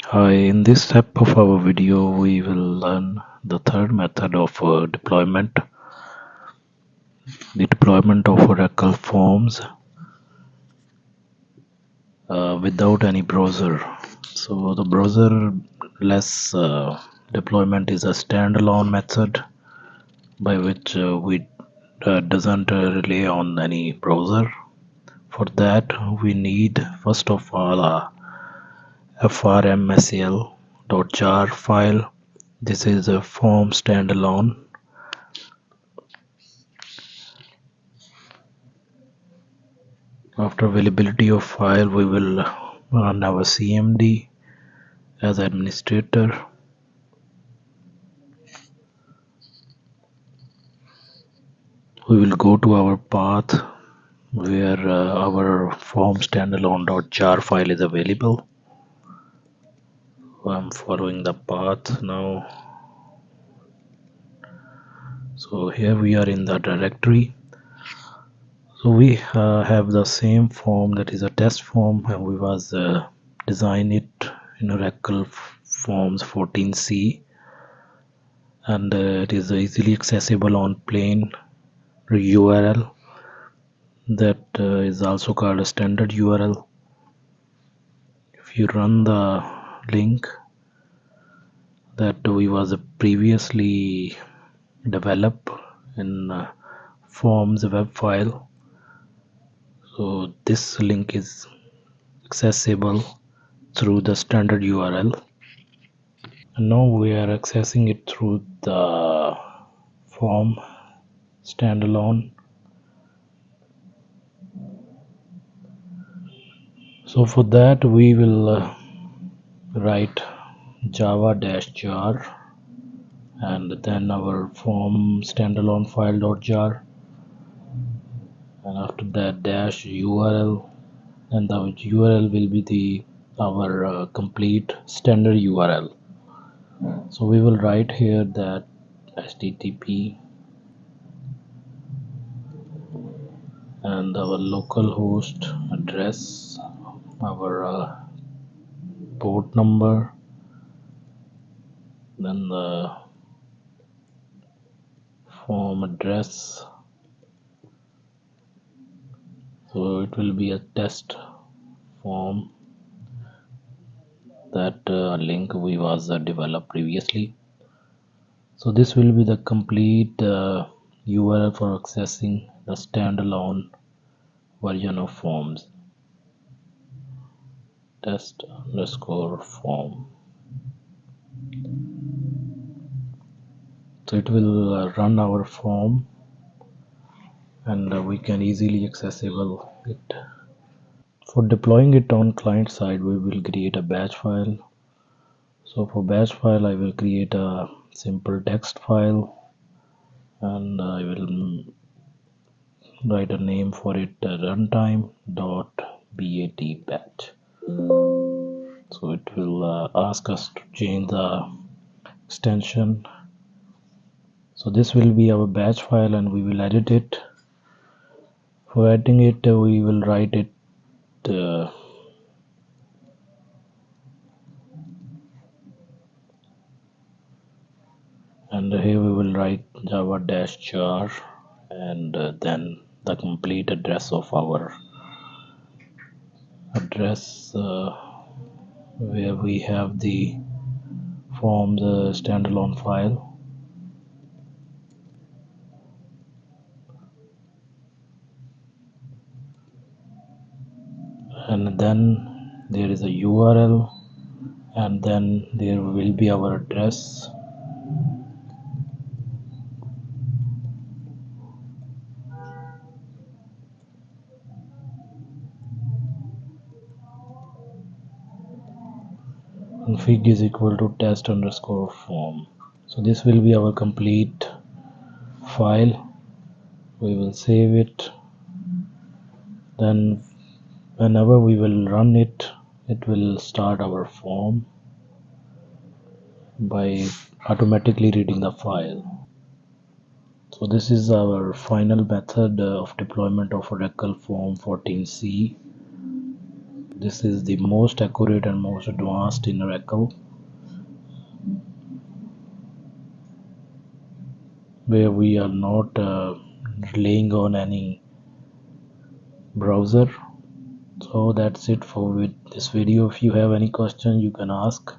Hi, in this step of our video, we will learn the third method of deployment, the deployment of Oracle Forms without any browser. So the browser-less deployment is a standalone method by which we doesn't rely on any browser. For that, we need first of all a frmsal.jar file. This is a form standalone. After availability of file, we will run our cmd as administrator. We will go to our path where our form standalone.jar file is available. I'm following the path now. So here we are in the directory. So we have the same form, that is a test form, and we was design it in Oracle Forms 14c, and it is easily accessible on plain URL that is also called a standard URL. If you run the link that we was previously developed in forms web file, so this link is accessible through the standard URL, and now we are accessing it through the form standalone. So for that we will write java-jar and then our form standalone file.jar, and after that dash URL, and the URL will be the our complete standard URL. So we will write here that http and our localhost address, our port number, then the form address. So it will be a test form, that link we was developed previously. So this will be the complete URL for accessing the standalone version of forms, test_form. So it will run our form, and we can easily accessible it. For deploying it on client side, we will create a batch file. So for batch file, I will create a simple text file, and I will write a name for it, runtime.bat batch. So it will ask us to change the extension. So this will be our batch file, and we will edit it. For editing it, we will write it and here we will write java-jar and then the complete address of our address where we have the forms standalone file. And then there is a URL, and then there will be our address. Config is equal to test_form. So this will be our complete file. We will save it. Then whenever we will run it, it will start our form by automatically reading the file. So this is our final method of deployment of Oracle Form 14c. This is the most accurate and most advanced in Oracle, where we are not relying on any browser. So that's it for with this video. If you have any question, you can ask.